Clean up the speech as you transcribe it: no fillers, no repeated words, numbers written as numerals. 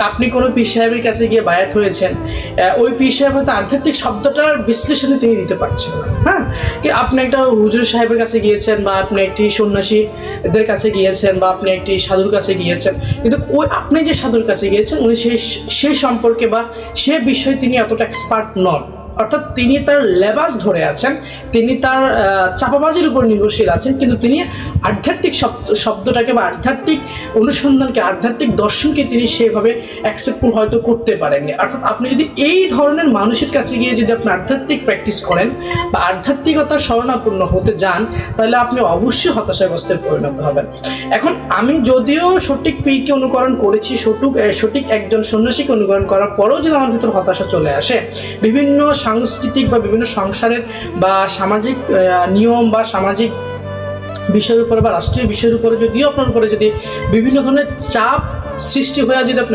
আপনি কোনো পীর সাহেবের কাছে গিয়ে বায়াত হয়েছেন, ওই পীর সাহেব হয়তো আধ্যাত্মিক শব্দটার বিশ্লেষণে তিনি দিতে পারছেন না। হ্যাঁ, কি আপনি একটা হুজুর সাহেবের কাছে গিয়েছেন, বা আপনি একটি সন্ন্যাসীদের কাছে গিয়েছেন, বা আপনি একটি সাধুর কাছে গিয়েছেন, কিন্তু ওই আপনি যে সাধুর কাছে গিয়েছেন উনি সেই সম্পর্কে বা সে বিষয়ে তিনি এতটা এক্সপার্ট নন। অর্থাৎ তিনি তার লেবাস ধরে আছেন, তিনি তার চাপাবাজির উপর নির্ভরশীল আছেন, কিন্তু তিনি আধ্যাত্মিক শব্দটাকে বা আধ্যাত্মিক অনুসন্ধানকে, আধ্যাত্মিক দর্শনকে তিনি সেভাবে অ্যাকসেপ্টফুল হয়তো করতে পারেননি। অর্থাৎ আপনি যদি এই ধরনের মানুষের কাছে গিয়ে যদি আপনি আধ্যাত্মিক প্র্যাকটিস করেন বা আধ্যাত্মিকতার শরণাপন্ন হতে যান, তাহলে আপনি অবশ্যই হতাশাগ্রস্তের পরিণত হবেন। এখন আমি যদিও সঠিক পীরকে অনুকরণ করেছি, সঠিক একজন সন্ন্যাসীকে অনুকরণ করার পরেও যদি আমার ভিতর হতাশা চলে আসে, বিভিন্ন সাংস্কৃতিক বা বিভিন্ন সংসারের বা সামাজিক নিয়ম বা সামাজিক বিষয়ের উপরে বা রাষ্ট্রীয় বিষয়ের উপরে যদিও আপনার উপরে যদি বিভিন্ন ধরনের চাপ সৃষ্টি হয়ে যদি আপনি